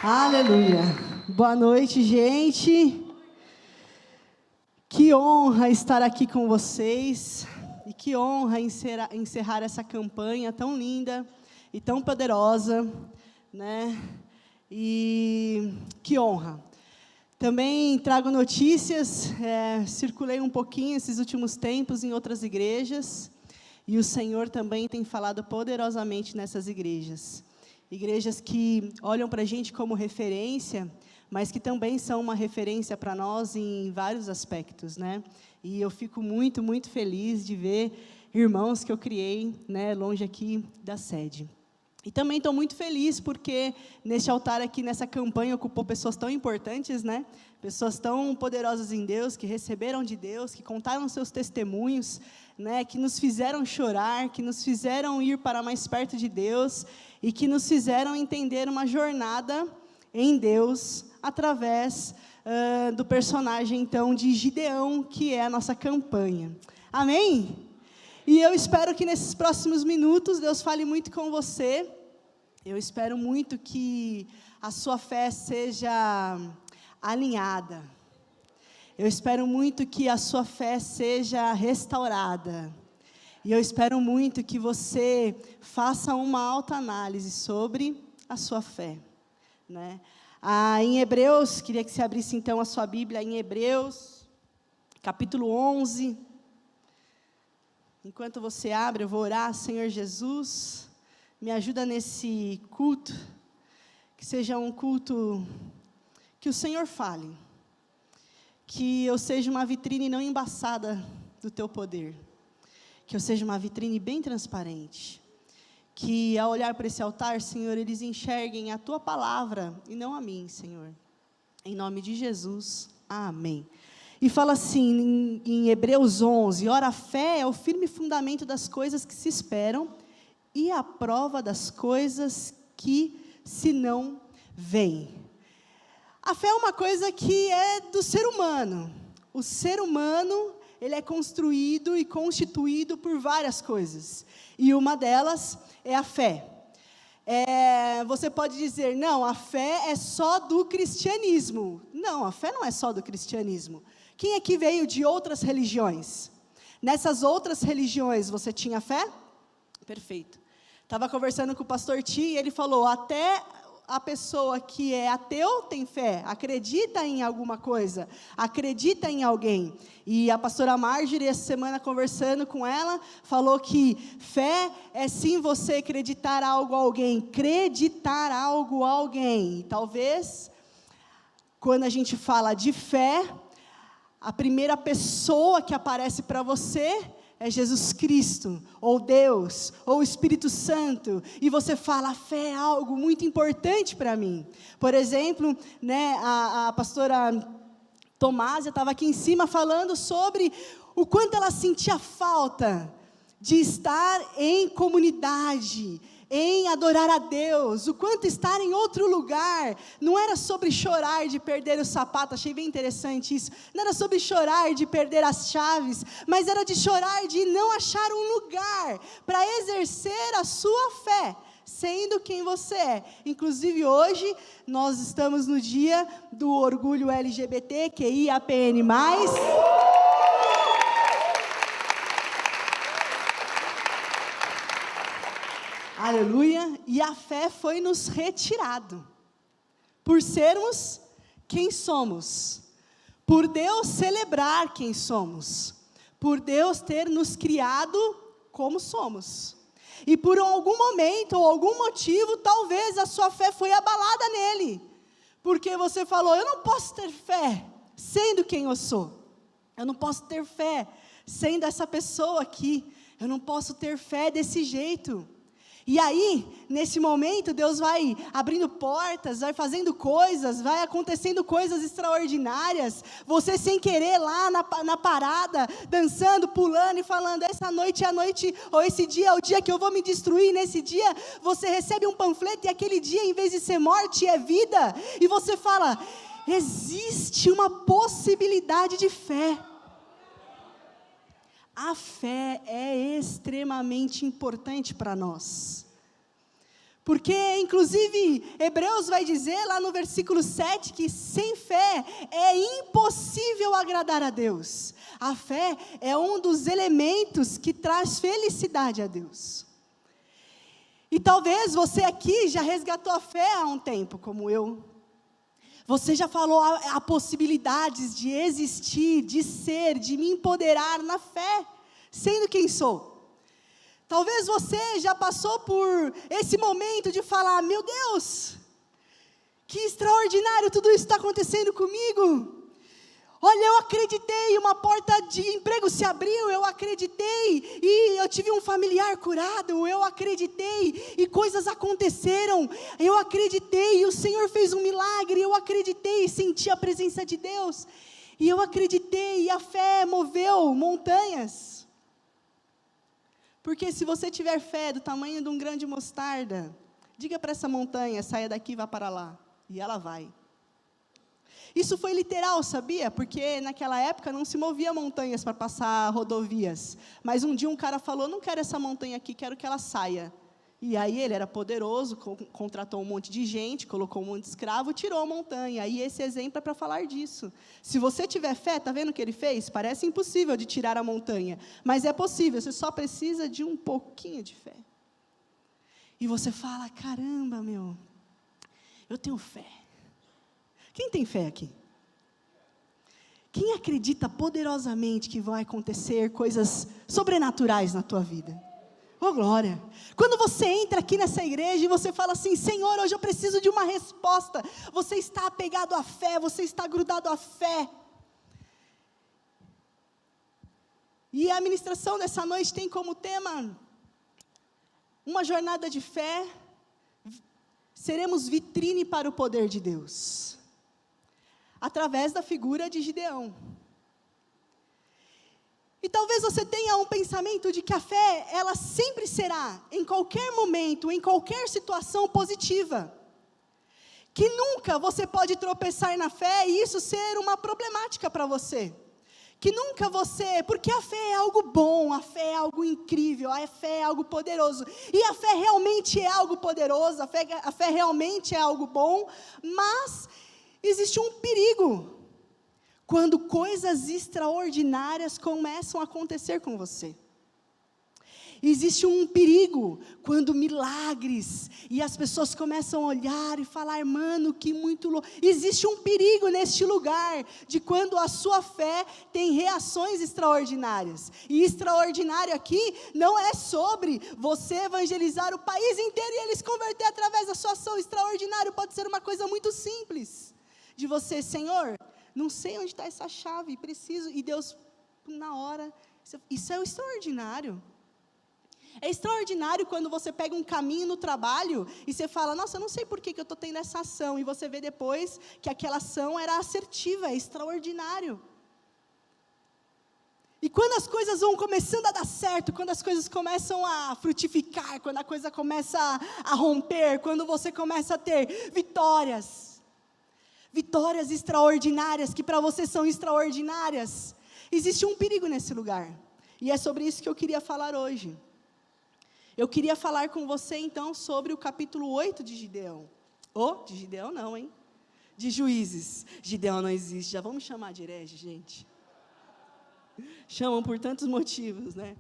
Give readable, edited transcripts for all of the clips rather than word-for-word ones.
Aleluia. Boa noite, gente. Que honra estar aqui com vocês e que honra encerrar essa campanha tão linda e tão poderosa, né? E que honra. Também trago notícias, circulei um pouquinho esses últimos tempos em outras igrejas e o Senhor também tem falado poderosamente nessas igrejas. Igrejas que olham para a gente como referência, mas que também são uma referência para nós em vários aspectos, né? E eu fico muito, muito feliz de ver irmãos que eu criei, né, longe aqui da sede. E também estou muito feliz porque neste altar aqui, nessa campanha, ocupou pessoas tão importantes, né? Pessoas tão poderosas em Deus, que receberam de Deus, que contaram seus testemunhos, né? Que nos fizeram chorar, que nos fizeram ir para mais perto de Deus e que nos fizeram entender uma jornada em Deus através do personagem, então, de Gideão, que é a nossa campanha. Amém? E eu espero que nesses próximos minutos Deus fale muito com você. Eu espero muito que a sua fé seja alinhada. Eu espero muito que a sua fé seja restaurada. E eu espero muito que você faça uma autoanálise sobre a sua fé, né? Em Hebreus, queria que você abrisse então a sua Bíblia em Hebreus, capítulo 11. Enquanto você abre, eu vou orar. Senhor Jesus, me ajuda nesse culto, que seja um culto que o Senhor fale, que eu seja uma vitrine não embaçada do Teu poder, que eu seja uma vitrine bem transparente, que ao olhar para esse altar, Senhor, eles enxerguem a Tua palavra e não a mim, Senhor. Em nome de Jesus, amém. E fala assim, em Hebreus 11, ora, a fé é o firme fundamento das coisas que se esperam e a prova das coisas que se não veem. A fé é uma coisa que é do ser humano. O ser humano, ele é construído e constituído por várias coisas. E uma delas é a fé. Você pode dizer, não, a fé é só do cristianismo. Não, a fé não é só do cristianismo. Quem é que veio de outras religiões? Nessas outras religiões, você tinha fé? Perfeito. Estava conversando com o pastor Ti e ele falou, até a pessoa que é ateu tem fé, acredita em alguma coisa, acredita em alguém. E a pastora Marjorie, essa semana, conversando com ela, falou que fé é sim você acreditar algo a alguém, acreditar algo a alguém. E talvez, quando a gente fala de fé, a primeira pessoa que aparece para você é Jesus Cristo, ou Deus, ou o Espírito Santo, e você fala, a fé é algo muito importante para mim. Por exemplo, né, a pastora Tomásia estava aqui em cima falando sobre o quanto ela sentia falta de estar em comunidade, em adorar a Deus, o quanto estar em outro lugar, não era sobre chorar de perder o sapato, achei bem interessante isso, não era sobre chorar de perder as chaves, mas era de chorar de não achar um lugar para exercer a sua fé, sendo quem você é. Inclusive hoje, nós estamos no dia do orgulho LGBT, QIAPN+, aleluia, e a fé foi nos retirado, por sermos quem somos, por Deus celebrar quem somos, por Deus ter nos criado como somos, e por algum momento, ou algum motivo, talvez a sua fé foi abalada nele, porque você falou, eu não posso ter fé, sendo quem eu sou, eu não posso ter fé, sendo essa pessoa aqui, eu não posso ter fé desse jeito. E aí, nesse momento, Deus vai abrindo portas, vai fazendo coisas, vai acontecendo coisas extraordinárias. Você sem querer lá na parada, dançando, pulando e falando, essa noite é a noite, ou esse dia é o dia que eu vou me destruir. Nesse dia, você recebe um panfleto e aquele dia, em vez de ser morte, é vida. E você fala, existe uma possibilidade de fé. A fé é extremamente importante para nós, Porque, inclusive, Hebreus vai dizer lá no versículo 7 que sem fé é impossível agradar a Deus. A fé é um dos elementos que traz felicidade a Deus. E talvez você aqui já resgatou a fé há um tempo, como eu. Você já falou a possibilidades de existir, de ser, de me empoderar na fé, sendo quem sou. Talvez você já passou por esse momento de falar, meu Deus, que extraordinário, tudo isso está acontecendo comigo. Olha, eu acreditei, uma porta de emprego se abriu, eu acreditei, e eu tive um familiar curado, eu acreditei, e coisas aconteceram, eu acreditei, e o Senhor fez um milagre, eu acreditei, e senti a presença de Deus, e eu acreditei, e a fé moveu montanhas. Porque se você tiver fé do tamanho de um grão de mostarda, diga para essa montanha, saia daqui e vá para lá, e ela vai. Isso foi literal, sabia? Porque naquela época não se movia montanhas para passar rodovias. Mas um dia um cara falou, não quero essa montanha aqui, quero que ela saia. E aí ele era poderoso, contratou um monte de gente, colocou um monte de escravo, tirou a montanha. E esse exemplo é para falar disso. Se você tiver fé, está vendo o que ele fez? Parece impossível de tirar a montanha. Mas é possível, você só precisa de um pouquinho de fé. E você fala, caramba, eu tenho fé. Quem tem fé aqui? Quem acredita poderosamente que vai acontecer coisas sobrenaturais na tua vida? Oh, glória! Quando você entra aqui nessa igreja e você fala assim, Senhor, hoje eu preciso de uma resposta. Você está apegado à fé, você está grudado à fé. E a ministração dessa noite tem como tema uma jornada de fé. Seremos vitrine para o poder de Deus. Através da figura de Gideão. E talvez você tenha um pensamento de que a fé, ela sempre será, em qualquer momento, em qualquer situação positiva. Que nunca você pode tropeçar na fé e isso ser uma problemática para você. Que nunca você, porque a fé é algo bom, a fé é algo incrível, a fé é algo poderoso. E a fé realmente é algo poderoso, a fé realmente é algo bom, mas existe um perigo quando coisas extraordinárias começam a acontecer com você. Existe um perigo quando milagres e as pessoas começam a olhar e falar, mano, que muito louco. Existe um perigo neste lugar de quando a sua fé tem reações extraordinárias. E extraordinário aqui não é sobre você evangelizar o país inteiro e eles converter através da sua ação. Extraordinário pode ser uma coisa muito simples. De você, Senhor, não sei onde está essa chave, preciso, e Deus, na hora, isso é o extraordinário. É extraordinário quando você pega um caminho no trabalho, e você fala, nossa, eu não sei por que eu estou tendo essa ação, e você vê depois que aquela ação era assertiva, é extraordinário. E quando as coisas vão começando a dar certo, quando as coisas começam a frutificar, quando a coisa começa a romper, quando você começa a ter vitórias extraordinárias, que para você são extraordinárias, existe um perigo nesse lugar, e é sobre isso que eu queria falar hoje. Eu queria falar com você então sobre o capítulo 8 de Gideão, de Gideão não, hein? De Juízes. Gideão não existe, já vamos chamar de herege, gente. Chamam por tantos motivos, né?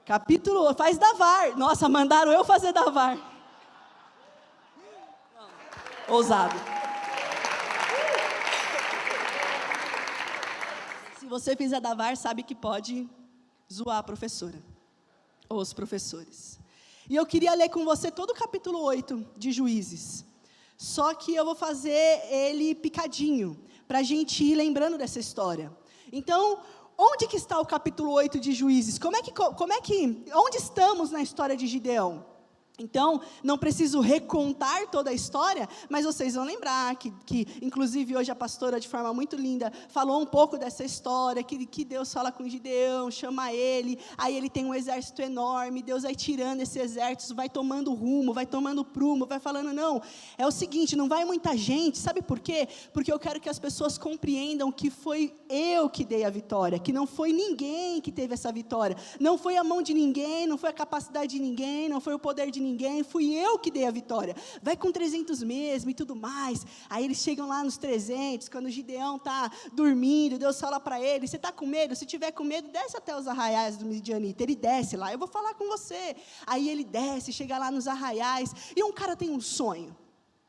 Capítulo, faz Davar, nossa, mandaram eu fazer Davar. Ousado. Se você fizer Davar, sabe que pode zoar a professora, ou os professores. E eu queria ler com você todo o capítulo 8 de Juízes, só que eu vou fazer ele picadinho, para a gente ir lembrando dessa história. Então, onde que está o capítulo 8 de Juízes? Onde estamos na história de Gideão? Então, não preciso recontar toda a história, mas vocês vão lembrar que inclusive hoje a pastora de forma muito linda falou um pouco dessa história, que Deus fala com Gideão, chama ele, aí ele tem um exército enorme, Deus vai tirando esse exército, vai tomando rumo, vai tomando prumo, vai falando, não, é o seguinte, não vai muita gente, sabe por quê? Porque eu quero que as pessoas compreendam que foi eu que dei a vitória, que não foi ninguém que teve essa vitória, não foi a mão de ninguém, não foi a capacidade de ninguém, não foi o poder de ninguém, ninguém, fui eu que dei a vitória. Vai com 300 mesmo e tudo mais. Aí eles chegam lá nos 300, quando o Gideão está dormindo, Deus fala para ele, você está com medo? Se tiver com medo, desce até os arraiais do Midianita. Ele desce lá, eu vou falar com você. Aí ele desce, chega lá nos arraiais, e um cara tem um sonho.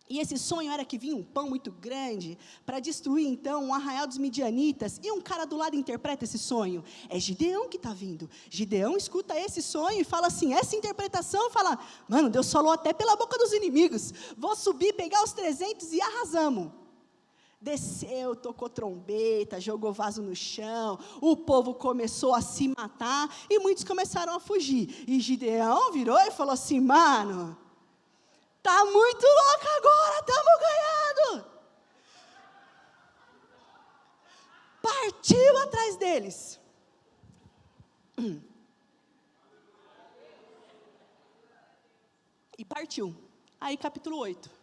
E esse sonho era que vinha um pão muito grande para destruir, então, um arraial dos midianitas. E um cara do lado interpreta esse sonho. É Gideão que está vindo. Gideão escuta esse sonho e fala assim, essa interpretação, fala, mano, Deus falou até pela boca dos inimigos. Vou subir, pegar os 300 e arrasamos. Desceu, tocou trombeta, jogou vaso no chão, o povo começou a se matar e muitos começaram a fugir. E Gideão virou e falou assim, mano... Está muito louco agora, estamos ganhando. Partiu atrás deles. E partiu. Aí capítulo 8.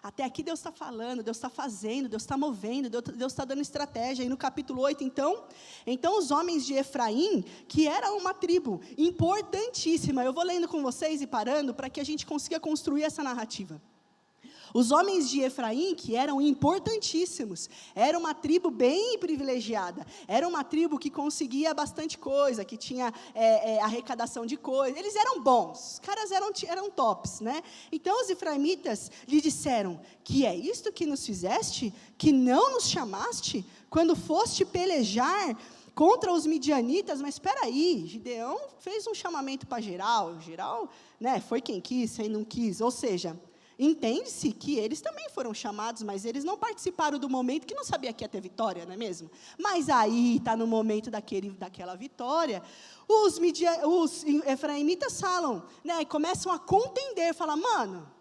Até aqui Deus está falando, Deus está fazendo, Deus está movendo, Deus está dando estratégia. E no capítulo 8, então os homens de Efraim, que era uma tribo importantíssima, eu vou lendo com vocês e parando, para que a gente consiga construir essa narrativa. Os homens de Efraim, que eram importantíssimos, era uma tribo bem privilegiada, era uma tribo que conseguia bastante coisa, que tinha arrecadação de coisas, eles eram bons, os caras eram tops, né? Então os efraimitas lhe disseram, que é isto que nos fizeste, que não nos chamaste, quando foste pelejar contra os midianitas? Mas espera aí, Gideão fez um chamamento para geral, né, foi quem quis, quem não quis, ou seja... Entende-se que eles também foram chamados, mas eles não participaram do momento que não sabia que ia ter vitória, não é mesmo? Mas aí, está no momento daquela vitória, os efraimitas falam, né, começam a contender, falam, mano,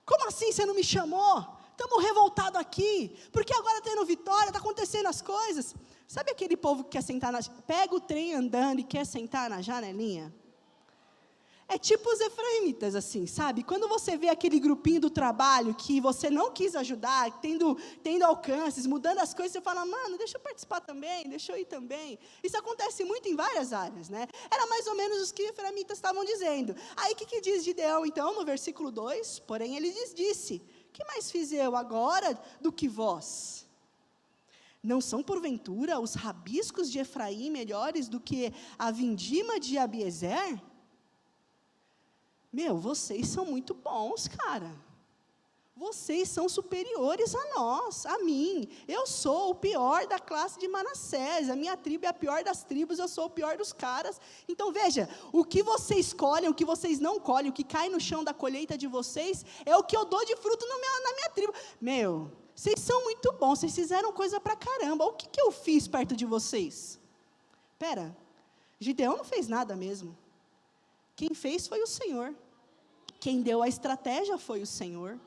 como assim você não me chamou? Estamos revoltados aqui, porque agora está tendo vitória, está acontecendo as coisas. Sabe aquele povo que quer sentar, pega o trem andando e quer sentar na janelinha? É tipo os efraimitas, assim, sabe? Quando você vê aquele grupinho do trabalho que você não quis ajudar, tendo alcances, mudando as coisas, você fala, mano, deixa eu participar também, deixa eu ir também. Isso acontece muito em várias áreas, né? Era mais ou menos os que os efraimitas estavam dizendo. Aí o que diz Gideão, então, no versículo 2? Porém, ele disse, que mais fiz eu agora do que vós? Não são, porventura, os rabiscos de Efraim melhores do que a vindima de Abiezer? Meu, vocês são muito bons, cara. Vocês são superiores a nós, a mim. Eu sou o pior da classe de Manassés. A minha tribo é a pior das tribos, eu sou o pior dos caras. Então, veja, o que vocês colhem, o que vocês não colhem, o que cai no chão da colheita de vocês, é o que eu dou de fruto na minha tribo. Meu, vocês são muito bons, vocês fizeram coisa pra caramba. O que eu fiz perto de vocês? Pera, Gideão não fez nada mesmo. Quem fez foi o Senhor. Quem deu a estratégia foi o Senhor.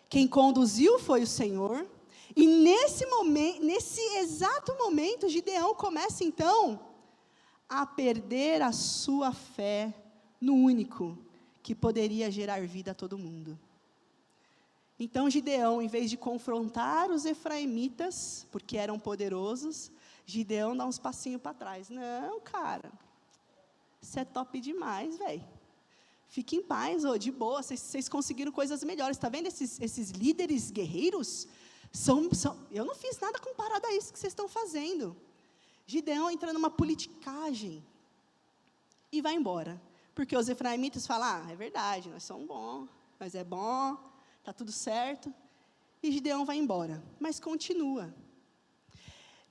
Quem conduziu foi o Senhor. E nesse exato momento, Gideão começa então a perder a sua fé no único que poderia gerar vida a todo mundo. Então Gideão, em vez de confrontar os efraimitas, porque eram poderosos, Gideão dá uns passinhos para trás. Não, cara. Isso é top demais, velho. Fique em paz, de boa, vocês conseguiram coisas melhores. Está vendo esses líderes guerreiros? Eu não fiz nada comparado a isso que vocês estão fazendo. Gideão entra numa politicagem e vai embora. Porque os efraimitas falam, é verdade, nós somos bons, nós é bom, está tudo certo. E Gideão vai embora, mas continua.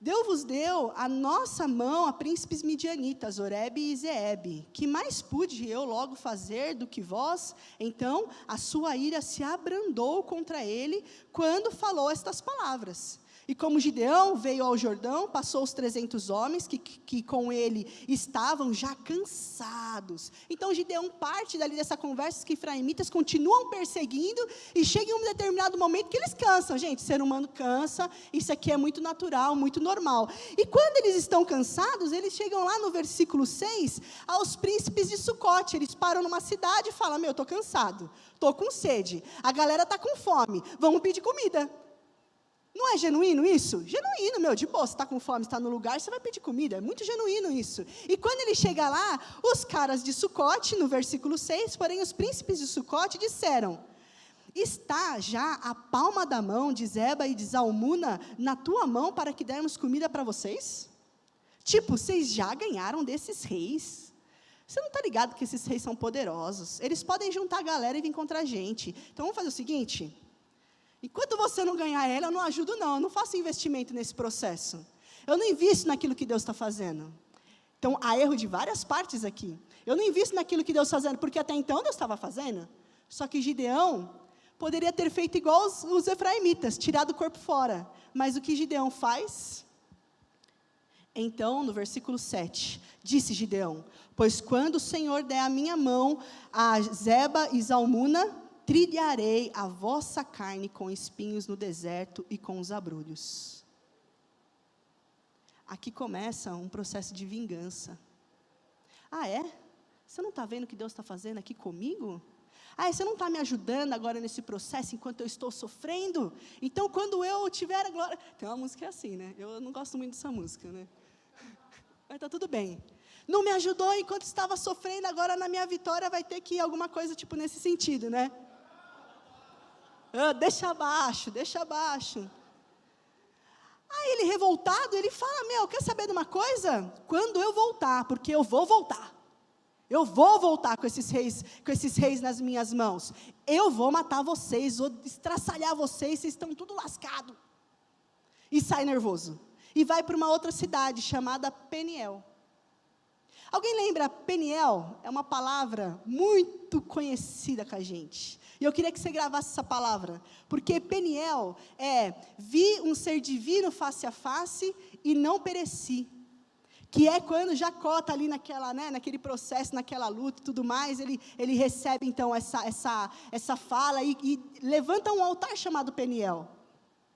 Deus vos deu a nossa mão a príncipes midianitas, Oreb e Zeeb. Que mais pude eu logo fazer do que vós? Então a sua ira se abrandou contra ele, quando falou estas palavras. E como Gideão veio ao Jordão, passou os 300 homens que com ele estavam já cansados. Então Gideão parte dali dessa conversa que efraimitas continuam perseguindo e chega em um determinado momento que eles cansam. Gente, ser humano cansa, isso aqui é muito natural, muito normal. E quando eles estão cansados, eles chegam lá no versículo 6, aos príncipes de Sucote. Eles param numa cidade e falam, estou cansado, estou com sede, a galera está com fome, vamos pedir comida. Não é genuíno isso? Genuíno, meu, de boa, você está com fome, está no lugar, você vai pedir comida, é muito genuíno isso. E quando ele chega lá, os caras de Sucote, no versículo 6, porém os príncipes de Sucote disseram: está já a palma da mão de Zeba e de Zalmuna na tua mão para que dermos comida para vocês? Tipo, vocês já ganharam desses reis. Você não está ligado que esses reis são poderosos. Eles podem juntar a galera e vir contra a gente. Então vamos fazer o seguinte: enquanto você não ganhar ela, eu não ajudo não, eu não faço investimento nesse processo. Eu não invisto naquilo que Deus está fazendo. Então, há erro de várias partes aqui. Eu não invisto naquilo que Deus está fazendo, porque até então Deus estava fazendo. Só que Gideão poderia ter feito igual os efraimitas, tirado o corpo fora. Mas o que Gideão faz? Então, no versículo 7, disse Gideão: pois quando o Senhor der a minha mão a Zeba e Zalmuna, trilharei a vossa carne com espinhos no deserto e com os abrolhos. Aqui começa um processo de vingança. Ah, é? Você não está vendo o que Deus está fazendo aqui comigo? Ah, você não está me ajudando agora nesse processo enquanto eu estou sofrendo? Então, quando eu tiver a glória... Tem uma música assim, né? Eu não gosto muito dessa música, né? Mas está tudo bem. Não me ajudou enquanto estava sofrendo, agora na minha vitória vai ter que ir alguma coisa tipo nesse sentido, né? Deixa abaixo, deixa abaixo. Aí ele revoltado, ele fala: quer saber de uma coisa? Quando eu voltar, porque eu vou voltar com esses reis nas minhas mãos, eu vou matar vocês, vou estraçalhar vocês estão tudo lascado. E sai nervoso, e vai para uma outra cidade, chamada Peniel. Alguém lembra? Peniel é uma palavra muito conhecida com a gente. E eu queria que você gravasse essa palavra, porque Peniel é: vi um ser divino face a face e não pereci. Que é quando Jacó está ali naquele processo, naquela luta e tudo mais, ele recebe então essa fala e levanta um altar chamado Peniel.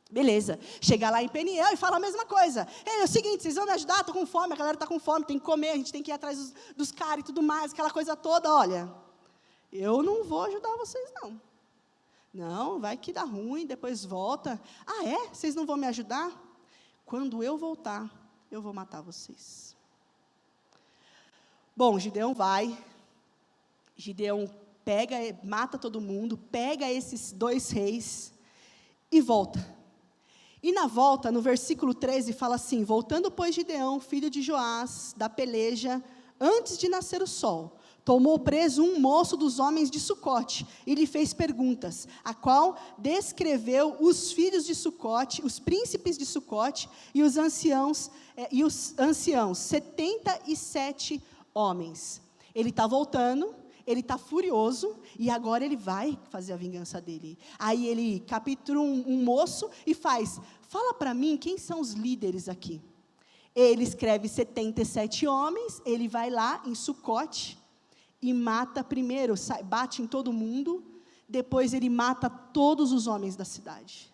Beleza, chega lá em Peniel e fala a mesma coisa. É o seguinte, vocês vão me ajudar? Estou com fome, a galera está com fome, tem que comer, a gente tem que ir atrás dos caras e tudo mais, aquela coisa toda. Olha, eu não vou ajudar vocês não. Não, vai que dá ruim, depois volta. Ah, é? Vocês não vão me ajudar? Quando eu voltar, eu vou matar vocês. Bom, Gideão vai. Gideão mata todo mundo, pega esses 2 reis e volta. E na volta, no versículo 13, fala assim: voltando, pois, Gideão, filho de Joás, da peleja, antes de nascer o sol, tomou preso um moço dos homens de Sucote, e lhe fez perguntas, a qual descreveu os filhos de Sucote, os príncipes de Sucote, e os anciãos, 77 homens. Ele está voltando, ele está furioso, e agora ele vai fazer a vingança dele. Aí ele captura um moço e fala para mim quem são os líderes aqui. Ele escreve 77 homens, ele vai lá em Sucote e mata primeiro, bate em todo mundo, depois ele mata todos os homens da cidade.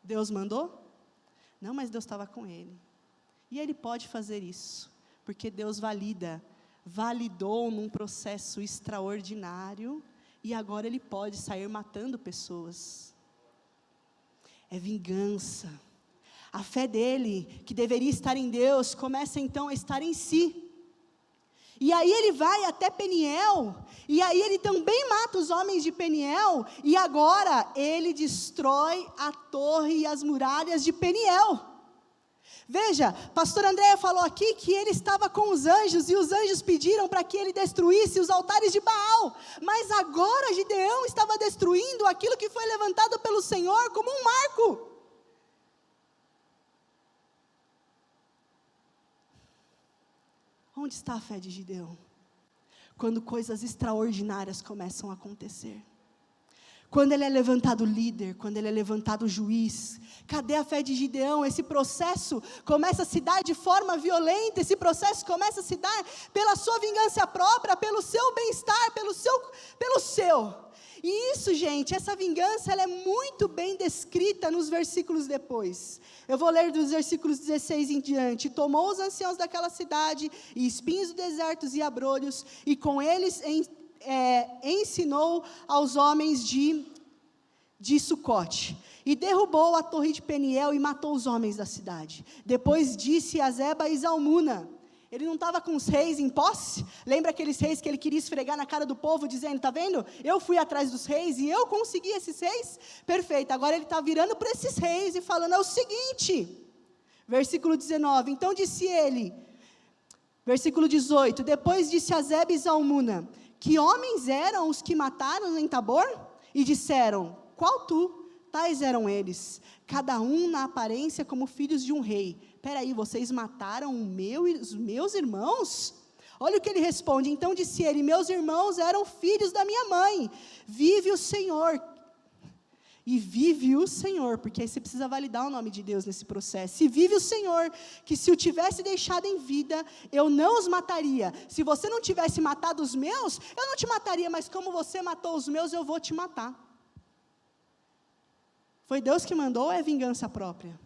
Deus mandou? Não, mas Deus estava com ele. E ele pode fazer isso, porque Deus validou num processo extraordinário, e agora ele pode sair matando pessoas. É vingança. A fé dele, que deveria estar em Deus, começa então a estar em si. E aí ele vai até Peniel, e aí ele também mata os homens de Peniel, e agora ele destrói a torre e as muralhas de Peniel. Veja, pastor Andréia falou aqui que ele estava com os anjos, e os anjos pediram para que ele destruísse os altares de Baal, mas agora Gideão estava destruindo aquilo que foi levantado pelo Senhor como um marco. Onde está a fé de Gideão? Quando coisas extraordinárias começam a acontecer. Quando ele é levantado líder, quando ele é levantado juiz. Cadê a fé de Gideão? Esse processo começa a se dar de forma violenta, esse processo começa a se dar pela sua vingança própria, pelo seu bem-estar, pelo seu. E isso, gente, essa vingança, ela é muito bem descrita nos versículos depois. Eu vou ler dos versículos 16 em diante. Tomou os anciãos daquela cidade, e espinhos do deserto e abrolhos, e com eles ensinou aos homens de de Sucote, e derrubou a torre de Peniel e matou os homens da cidade. Depois disse a Zeba e Zalmuna, ele não estava com os reis em posse? Lembra aqueles reis que ele queria esfregar na cara do povo, dizendo, está vendo? Eu fui atrás dos reis e eu consegui esses reis? Perfeito, agora ele está virando para esses reis e falando, é o seguinte, versículo 19, então disse ele, versículo 18, depois disse a Zeba e Zalmuna, que homens eram os que mataram em Tabor? E disseram, qual tu? Tais eram eles, cada um na aparência como filhos de um rei. Peraí, vocês mataram os meus irmãos? Olha o que ele responde, então disse ele, meus irmãos eram filhos da minha mãe, vive o Senhor, e vive o Senhor, porque aí você precisa validar o nome de Deus nesse processo, e vive o Senhor, que se o tivesse deixado em vida, eu não os mataria, se você não tivesse matado os meus, eu não te mataria, mas como você matou os meus, eu vou te matar. Foi Deus que mandou ou é vingança própria?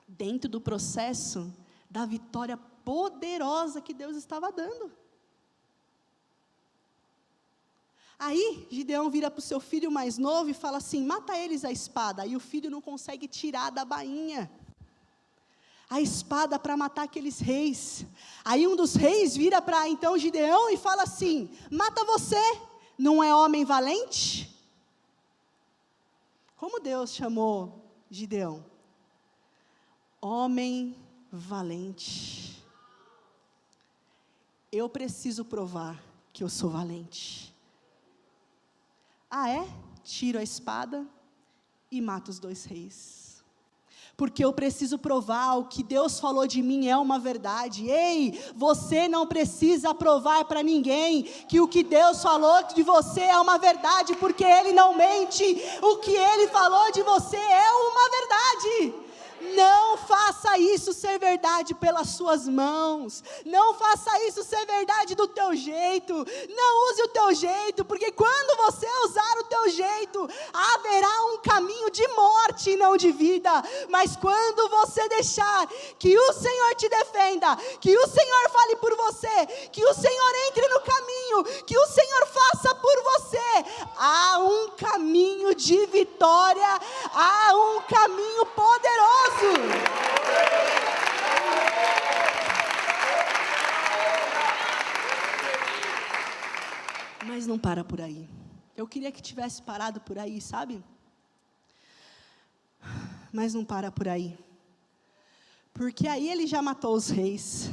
Dentro do processo da vitória poderosa que Deus estava dando. Aí, Gideão vira para o seu filho mais novo e fala assim, mata eles a espada. Aí o filho não consegue tirar da bainha a espada para matar aqueles reis. Aí um dos reis vira para então Gideão e fala assim, mata você, não é homem valente? Como Deus chamou Gideão? Homem valente. Eu preciso provar que eu sou valente. Ah, é? Tiro a espada e mato os 2 reis. Porque eu preciso provar o que Deus falou de mim é uma verdade. Ei, você não precisa provar para ninguém que o que Deus falou de você é uma verdade, porque Ele não mente. O que Ele falou de você é uma verdade. Não faça isso ser verdade pelas suas mãos, não faça isso ser verdade do teu jeito, não use o teu jeito, porque quando você usar o teu jeito, haverá um caminho de morte e não de vida, mas quando você deixar que o Senhor te defenda, que o Senhor fale por você, que o Senhor entre no caminho, que o Senhor faça por você, há um caminho de vitória, há um caminho poderoso. Mas não para por aí. Eu queria que tivesse parado por aí, sabe? Mas não para por aí. Porque aí ele já matou os reis.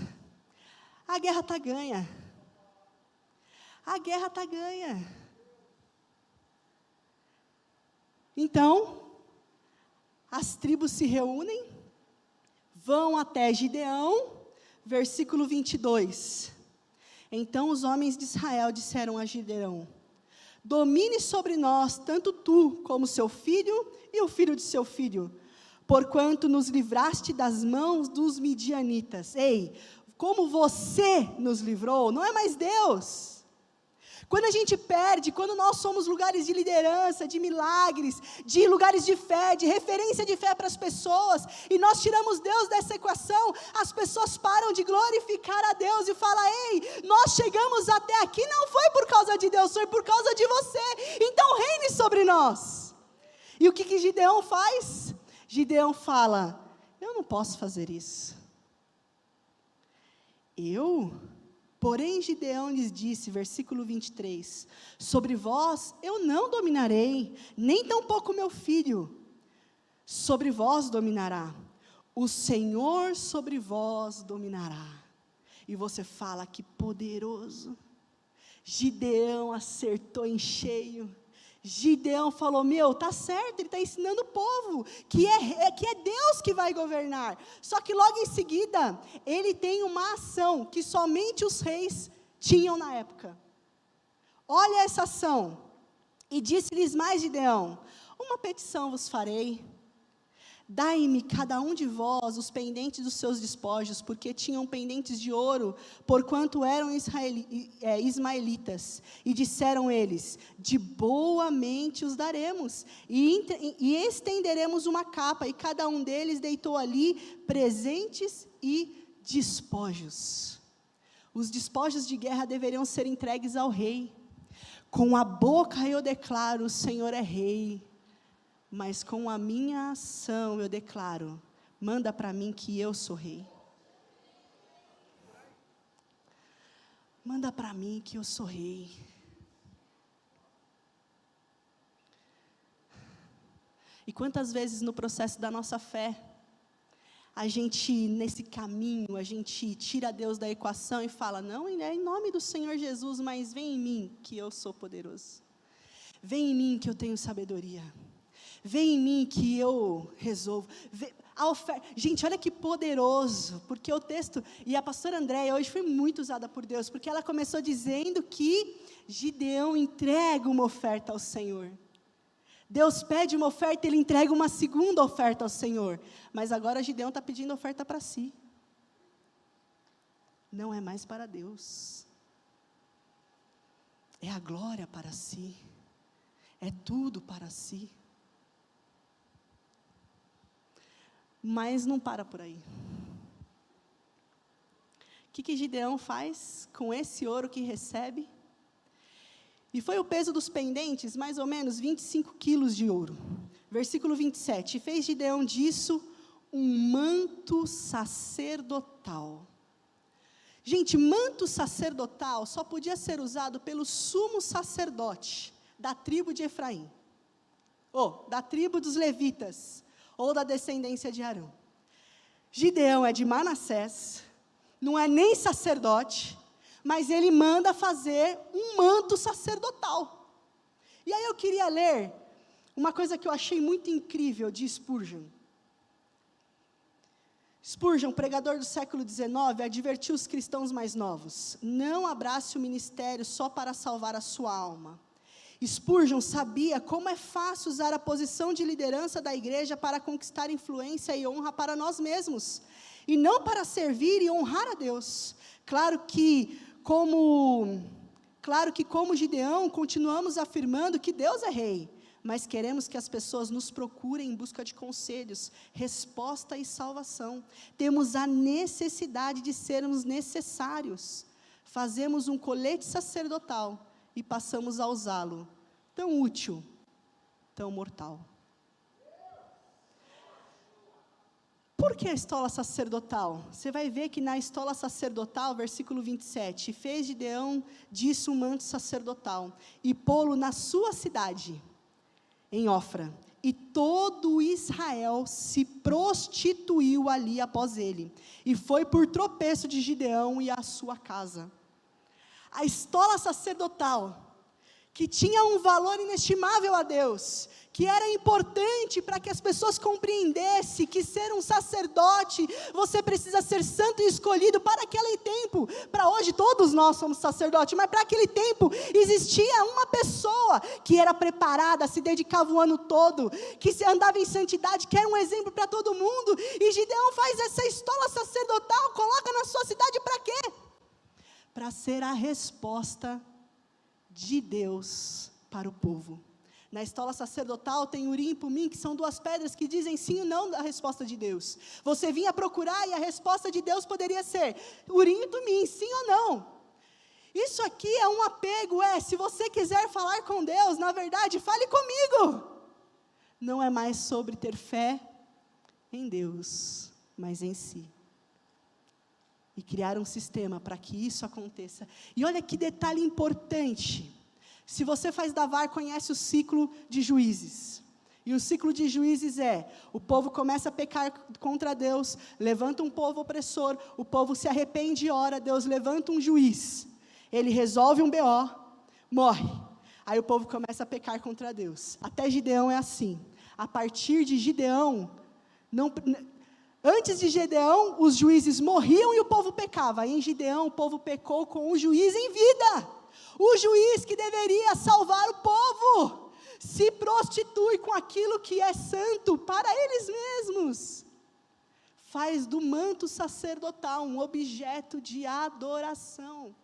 A guerra está ganha. A guerra está ganha. Então, as tribos se reúnem, vão até Gideão, versículo 22. Então os homens de Israel disseram a Gideão, domine sobre nós, tanto tu como seu filho e o filho de seu filho, porquanto nos livraste das mãos dos midianitas. Ei, como você nos livrou, não é mais Deus. Quando a gente perde, quando nós somos lugares de liderança, de milagres, de lugares de fé, de referência de fé para as pessoas, e nós tiramos Deus dessa equação, as pessoas param de glorificar a Deus e falam, ei, nós chegamos até aqui, não foi por causa de Deus, foi por causa de você, então reine sobre nós. E o que Gideão faz? Gideão fala, eu não posso fazer isso. Porém Gideão lhes disse, versículo 23, sobre vós eu não dominarei, nem tampouco meu filho, sobre vós dominará, o Senhor sobre vós dominará. E você fala, que poderoso, Gideão acertou em cheio. Gideão falou, tá certo, ele está ensinando o povo, que é Deus que vai governar, só que logo em seguida, ele tem uma ação, que somente os reis tinham na época, olha essa ação, e disse-lhes mais Gideão, uma petição vos farei, dai-me cada um de vós os pendentes dos seus despojos, porque tinham pendentes de ouro, porquanto eram ismaelitas, e disseram eles, de boa mente os daremos, e estenderemos uma capa, e cada um deles deitou ali presentes e despojos. Os despojos de guerra deveriam ser entregues ao rei, com a boca eu declaro, o Senhor é rei, mas com a minha ação eu declaro, manda para mim que eu sou rei. Manda para mim que eu sou rei. E quantas vezes no processo da nossa fé, a gente, nesse caminho, a gente tira Deus da equação e fala, não, é em nome do Senhor Jesus, mas vem em mim que eu sou poderoso. Vem em mim que eu tenho sabedoria. Vem em mim que eu resolvo. Gente, olha que poderoso, porque o texto, e a pastora Andréia hoje foi muito usada por Deus, porque ela começou dizendo que Gideão entrega uma oferta ao Senhor. Deus pede uma oferta, ele entrega uma segunda oferta ao Senhor, mas agora Gideão está pedindo oferta para si. Não é mais para Deus. É a glória para si. É tudo para si. Mas não para por aí. O que Gideão faz com esse ouro que recebe? E foi o peso dos pendentes, mais ou menos 25 quilos de ouro. Versículo 27. E fez Gideão disso um manto sacerdotal. Gente, manto sacerdotal só podia ser usado pelo sumo sacerdote da tribo de Efraim. Ou da tribo dos levitas. Ou da descendência de Arão. Gideão é de Manassés, não é nem sacerdote, mas ele manda fazer um manto sacerdotal. E aí eu queria ler uma coisa que eu achei muito incrível de Spurgeon. Spurgeon, pregador do século XIX, advertiu os cristãos mais novos: não abrace o ministério só para salvar a sua alma. Spurgeon sabia como é fácil usar a posição de liderança da igreja para conquistar influência e honra para nós mesmos, e não para servir e honrar a Deus. Claro que como Gideão, continuamos afirmando que Deus é rei, mas queremos que as pessoas nos procurem em busca de conselhos, resposta e salvação. Temos a necessidade de sermos necessários. Fazemos um colete sacerdotal e passamos a usá-lo, tão útil, tão mortal. Por que a estola sacerdotal? Você vai ver que na estola sacerdotal, versículo 27, fez Gideão disso um manto sacerdotal, e pô-lo na sua cidade, em Ofra, e todo Israel se prostituiu ali após ele, e foi por tropeço de Gideão e a sua casa. A estola sacerdotal, que tinha um valor inestimável a Deus, que era importante para que as pessoas compreendessem que ser um sacerdote, você precisa ser santo e escolhido para aquele tempo. Para hoje todos nós somos sacerdotes, mas para aquele tempo existia uma pessoa que era preparada, se dedicava o ano todo, que andava em santidade, que era um exemplo para todo mundo. E Gideão faz essa estola sacerdotal, coloca na sua cidade para quê? Para ser a resposta de Deus para o povo. Na estola sacerdotal tem Urim e Tumim, que são duas pedras que dizem sim ou não da resposta de Deus. Você vinha procurar e a resposta de Deus poderia ser Urim e Tumim, sim ou não. Isso aqui é um apego, se você quiser falar com Deus, na verdade, fale comigo. Não é mais sobre ter fé em Deus, mas em si. E criar um sistema para que isso aconteça. E olha que detalhe importante. Se você faz Davar, conhece o ciclo de Juízes. E o ciclo de Juízes o povo começa a pecar contra Deus, levanta um povo opressor, o povo se arrepende e ora, Deus levanta um juiz. Ele resolve um BO, morre. Aí o povo começa a pecar contra Deus. Até Gideão é assim. A partir de Gideão, antes de Gideão, os juízes morriam e o povo pecava. Em Gideão, o povo pecou com o juiz em vida. O juiz que deveria salvar o povo, se prostitui com aquilo que é santo para eles mesmos. Faz do manto sacerdotal um objeto de adoração.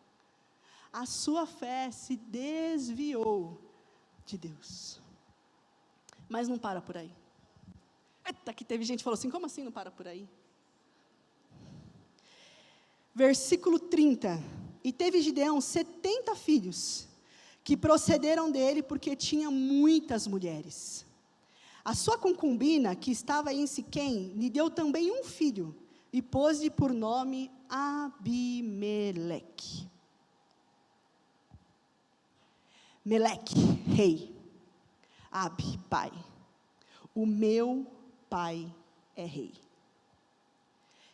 A sua fé se desviou de Deus. Mas não para por aí. Eita, que teve gente que falou assim, como assim não para por aí? Versículo 30. E teve Gideão 70 filhos, que procederam dele porque tinha muitas mulheres. A sua concubina, que estava em Siquém, lhe deu também um filho, e pôs-lhe por nome Abimeleque. Meleque, rei. Abi, pai. O meu pai é rei.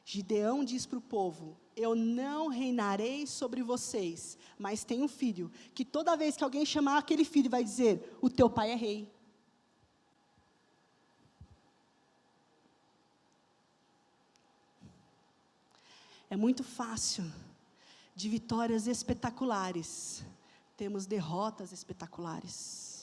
Gideão diz para o povo: eu não reinarei sobre vocês, mas tenho um filho, que toda vez que alguém chamar aquele filho, vai dizer: o teu pai é rei. É muito fácil, de vitórias espetaculares, temos derrotas espetaculares.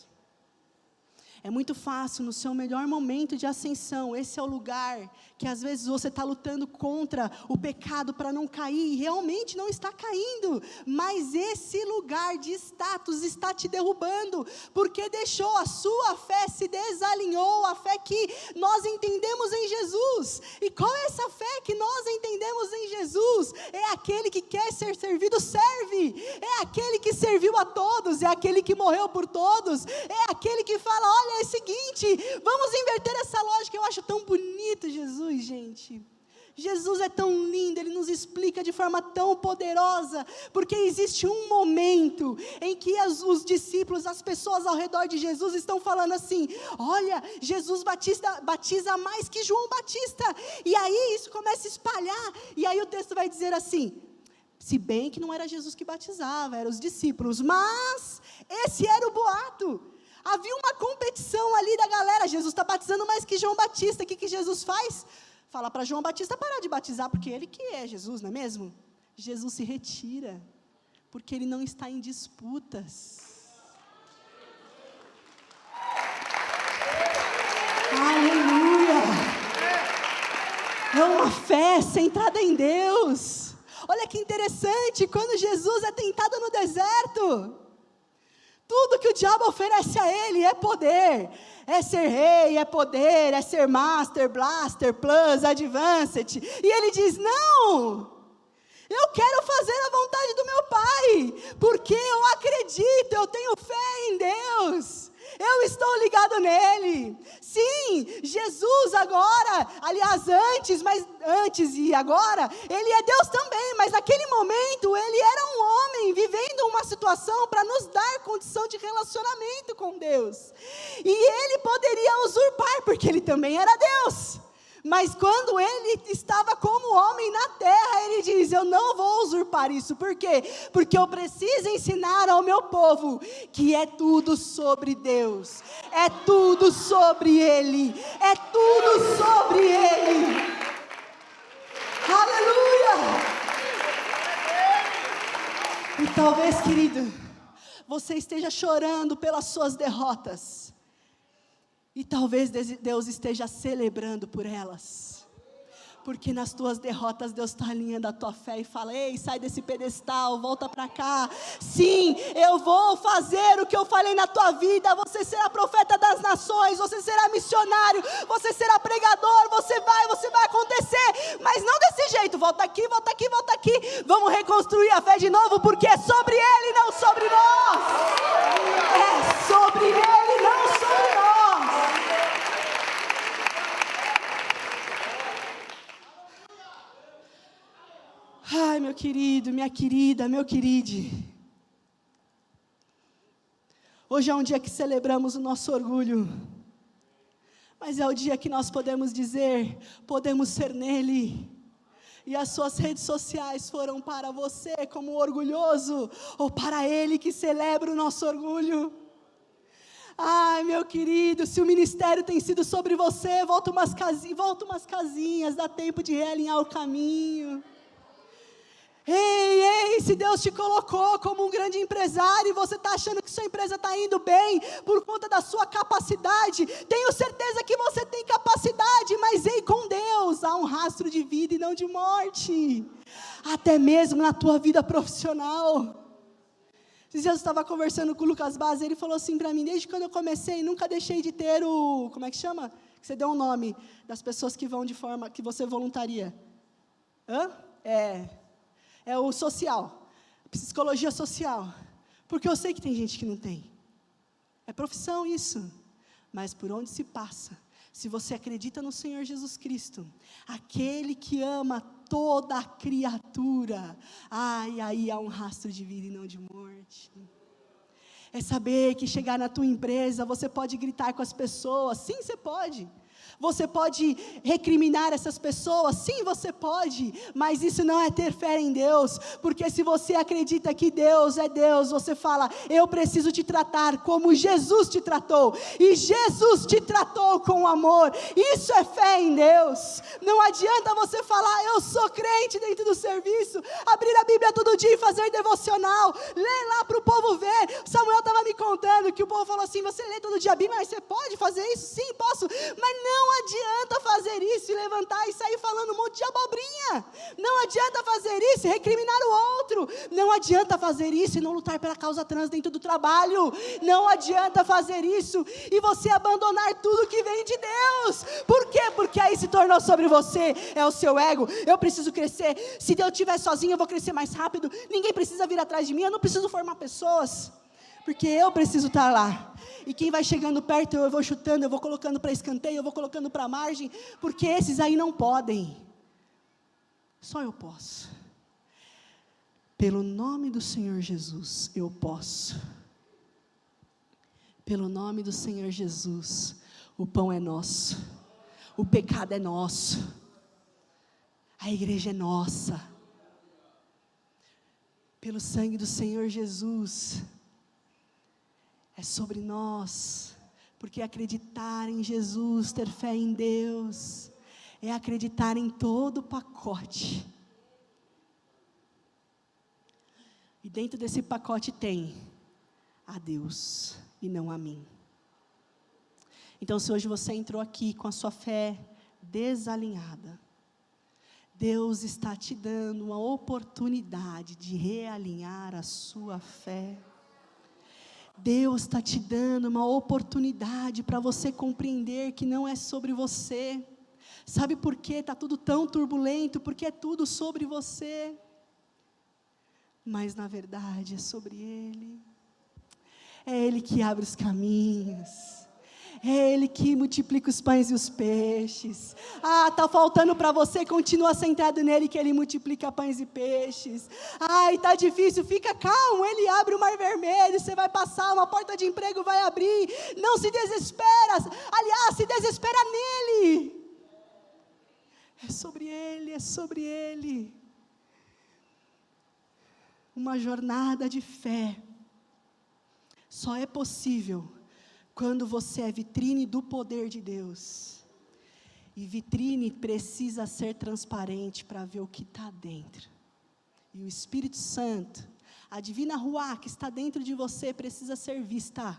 É muito fácil, no seu melhor momento de ascensão, esse é o lugar que às vezes você está lutando contra o pecado para não cair, e realmente não está caindo, mas esse lugar de status está te derrubando, porque deixou a sua fé, se desalinhou, a fé que nós entendemos em Jesus. E qual é essa fé que nós entendemos em Jesus? É aquele que quer ser servido, serve, é aquele que serviu a todos, é aquele que morreu por todos, é aquele que fala: olha, é o seguinte, vamos inverter essa lógica. Eu acho tão bonito Jesus, gente. Jesus é tão lindo, Ele nos explica de forma tão poderosa, porque existe um momento em que os discípulos, as pessoas ao redor de Jesus estão falando assim: olha, Jesus batiza mais que João Batista, e aí isso começa a espalhar, e aí o texto vai dizer assim: se bem que não era Jesus que batizava, eram os discípulos, mas esse era o boato. Havia uma competição ali da galera: Jesus está batizando mais que João Batista. O que Jesus faz? Fala para João Batista parar de batizar, porque ele que é Jesus, não é mesmo? Jesus se retira, porque ele não está em disputas. Aleluia! É uma fé centrada em Deus. Olha que interessante, quando Jesus é tentado no deserto, tudo que o diabo oferece a ele é poder, é ser rei, é poder, é ser master, blaster, plus, advanced, e ele diz: não, eu quero fazer a vontade do meu Pai, porque eu acredito, eu tenho fé em Deus, eu estou ligado nele. Sim, Jesus agora, aliás antes e agora, Ele é Deus também, mas naquele momento Ele era um homem vivendo uma situação para nos dar condição de relacionamento com Deus, e Ele poderia usurpar, porque Ele também era Deus. Mas quando Ele estava como homem na terra, Ele diz: eu não vou usurpar isso. Por quê? Porque eu preciso ensinar ao meu povo que é tudo sobre Deus, é tudo sobre Ele, é tudo sobre Ele. Aleluia! E talvez, querido, você esteja chorando pelas suas derrotas, e talvez Deus esteja celebrando por elas, porque nas tuas derrotas Deus está alinhando a tua fé e fala: ei, sai desse pedestal, volta para cá. Sim, eu vou fazer o que eu falei na tua vida. Você será profeta das nações, você será missionário, você será pregador, você vai acontecer, mas não desse jeito: volta aqui, volta aqui, volta aqui. Vamos reconstruir a fé de novo, porque é sobre Ele, não sobre nós. É sobre Ele, não sobre nós. Ai, meu querido, minha querida, meu querido. Hoje é um dia que celebramos o nosso orgulho, mas é o dia que nós podemos dizer: podemos ser nele. E as suas redes sociais foram para você como orgulhoso, ou para ele que celebra o nosso orgulho? Ai, meu querido, se o ministério tem sido sobre você, volta umas casinhas, dá tempo de realinhar o caminho. Ei, se Deus te colocou como um grande empresário e você está achando que sua empresa está indo bem por conta da sua capacidade, tenho certeza que você tem capacidade, mas ei, com Deus há um rastro de vida e não de morte, até mesmo na tua vida profissional. Esses dias eu estava conversando com o Lucas Baz, ele falou assim para mim: desde quando eu comecei, nunca deixei de ter o, como é que chama? Que você deu um nome, das pessoas que vão de forma, que você voluntaria. É o social, psicologia social, porque eu sei que tem gente que não tem, é profissão isso, mas por onde se passa, se você acredita no Senhor Jesus Cristo, aquele que ama toda a criatura, aí há um rastro de vida e não de morte. É saber que chegar na tua empresa, você pode gritar com as pessoas, sim, você pode. Você pode recriminar essas pessoas, sim, você pode, mas isso não é ter fé em Deus, porque se você acredita que Deus é Deus, você fala, eu preciso te tratar como Jesus te tratou, e Jesus te tratou com amor, isso é fé em Deus. Não adianta você falar, eu sou crente dentro do serviço, abrir a Bíblia todo dia e fazer devocional, ler lá para o povo ver. Samuel estava me contando que o povo falou assim, você lê todo dia a Bíblia, mas você pode fazer isso? Sim, posso, mas não adianta fazer isso e levantar e sair falando um monte de abobrinha. Não adianta fazer isso e recriminar o outro. Não adianta fazer isso e não lutar pela causa trans dentro do trabalho. Não adianta fazer isso e você abandonar tudo que vem de Deus. Por quê? Porque aí se tornou sobre você, é o seu ego. Eu preciso crescer. Se eu estiver sozinho, eu vou crescer mais rápido. Ninguém precisa vir atrás de mim. Eu não preciso formar pessoas, porque eu preciso estar lá. E quem vai chegando perto, eu vou chutando, eu vou colocando para escanteio, eu vou colocando para a margem, porque esses aí não podem. Só eu posso. Pelo nome do Senhor Jesus, eu posso. Pelo nome do Senhor Jesus, o pão é nosso, o pecado é nosso, a igreja é nossa. Pelo sangue do Senhor Jesus, é sobre nós, porque acreditar em Jesus, ter fé em Deus, é acreditar em todo o pacote. E dentro desse pacote tem a Deus e não a mim. Então, se hoje você entrou aqui com a sua fé desalinhada, Deus está te dando uma oportunidade de realinhar a sua fé. Deus está te dando uma oportunidade para você compreender que não é sobre você. Sabe por que está tudo tão turbulento? Porque é tudo sobre você. Mas na verdade é sobre Ele. É Ele que abre os caminhos. É Ele que multiplica os pães e os peixes. Está faltando para você, continua centrado nele que Ele multiplica pães e peixes. Está difícil, fica calmo, Ele abre o mar vermelho, você vai passar, uma porta de emprego vai abrir. Não se desespera, aliás, se desespera nele. É sobre Ele, é sobre Ele. Uma jornada de fé só é possível quando você é vitrine do poder de Deus. E vitrine precisa ser transparente para ver o que está dentro. E o Espírito Santo, a divina Ruá que está dentro de você, precisa ser vista.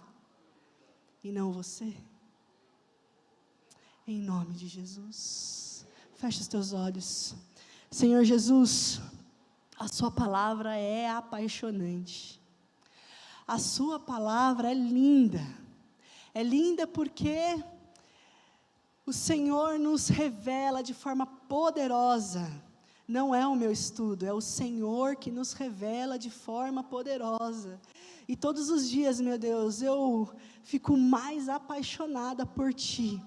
E não você. Em nome de Jesus. Feche os teus olhos. Senhor Jesus, a sua palavra é apaixonante. A sua palavra é linda. É linda porque o Senhor nos revela de forma poderosa. Não é o meu estudo, é o Senhor que nos revela de forma poderosa. E todos os dias, meu Deus, eu fico mais apaixonada por Ti,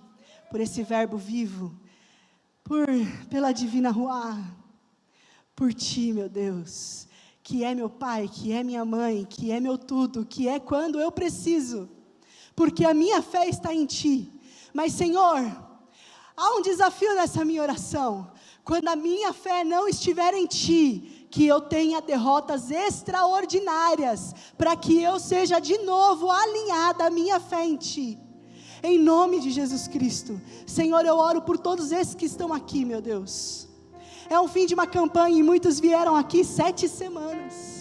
por esse verbo vivo, pela divina Ruá, por Ti, meu Deus, que é meu Pai, que é minha mãe, que é meu tudo, que é quando eu preciso. Porque a minha fé está em Ti. Mas, Senhor, há um desafio nessa minha oração. Quando a minha fé não estiver em Ti, que eu tenha derrotas extraordinárias, para que eu seja de novo alinhada a minha fé em Ti. Em nome de Jesus Cristo. Senhor, eu oro por todos esses que estão aqui, meu Deus. É o fim de uma campanha e muitos vieram aqui 7 semanas.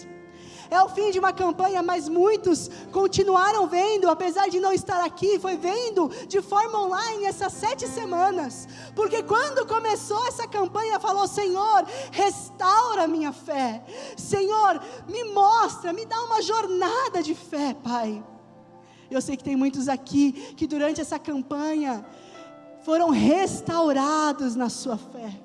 É o fim de uma campanha, mas muitos continuaram vendo, apesar de não estar aqui, foi vendo de forma online essas 7 semanas, porque quando começou essa campanha, falou: Senhor, restaura a minha fé, Senhor, me mostra, me dá uma jornada de fé, Pai. Eu sei que tem muitos aqui, que durante essa campanha, foram restaurados na sua fé.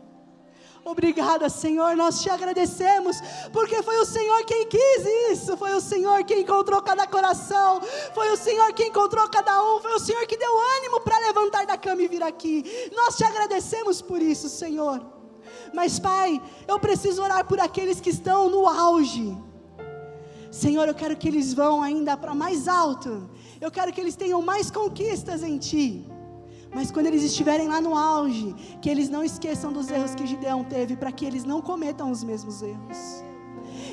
Obrigada, Senhor, nós te agradecemos, porque foi o Senhor quem quis isso, foi o Senhor quem encontrou cada coração, foi o Senhor quem encontrou cada um, foi o Senhor que deu ânimo para levantar da cama e vir aqui. Nós te agradecemos por isso, Senhor. Mas, Pai, eu preciso orar por aqueles que estão no auge. Senhor, eu quero que eles vão ainda para mais alto, eu quero que eles tenham mais conquistas em Ti. Mas quando eles estiverem lá no auge, que eles não esqueçam dos erros que Gideão teve, para que eles não cometam os mesmos erros.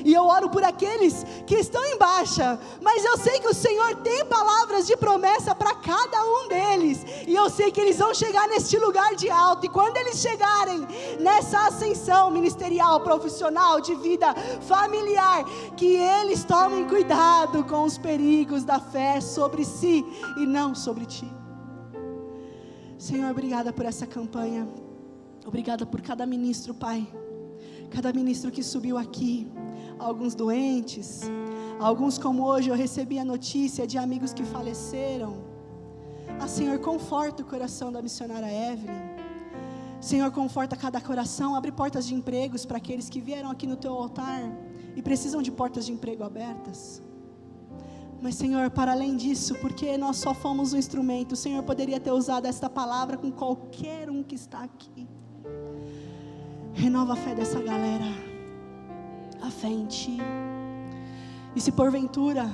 E eu oro por aqueles que estão em baixa, mas eu sei que o Senhor tem palavras de promessa para cada um deles, e eu sei que eles vão chegar neste lugar de alto, e quando eles chegarem nessa ascensão ministerial, profissional, de vida familiar, que eles tomem cuidado com os perigos da fé sobre si e não sobre Ti. Senhor, obrigada por essa campanha, obrigada por cada ministro, Pai, cada ministro que subiu aqui, alguns doentes, alguns como hoje eu recebi a notícia de amigos que faleceram. Senhor, conforta o coração da missionária Evelyn, Senhor, conforta cada coração, abre portas de empregos para aqueles que vieram aqui no Teu altar e precisam de portas de emprego abertas. Mas, Senhor, para além disso, porque nós só fomos um instrumento, o Senhor poderia ter usado esta palavra com qualquer um que está aqui. Renova a fé dessa galera, a fé em Ti. E se porventura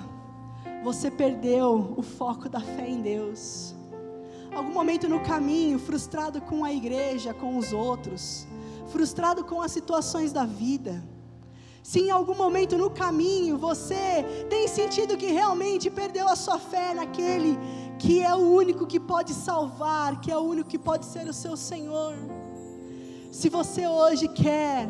você perdeu o foco da fé em Deus, algum momento no caminho, frustrado com a igreja, com os outros, frustrado com as situações da vida, se em algum momento no caminho você tem sentido que realmente perdeu a sua fé naquele que é o único que pode salvar, que é o único que pode ser o seu Senhor, se você hoje quer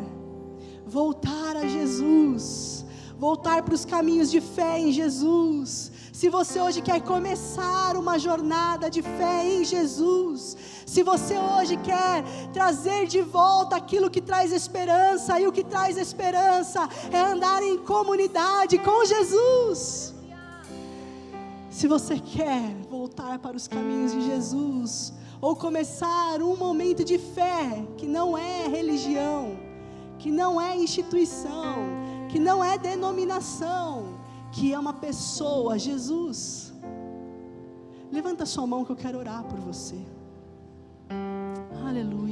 voltar a Jesus, voltar para os caminhos de fé em Jesus, se você hoje quer começar uma jornada de fé em Jesus, se você hoje quer trazer de volta aquilo que traz esperança, e o que traz esperança é andar em comunidade com Jesus, se você quer voltar para os caminhos de Jesus, ou começar um momento de fé, que não é religião, que não é instituição, que não é denominação, que é uma pessoa, Jesus, levanta sua mão que eu quero orar por você. Aleluia.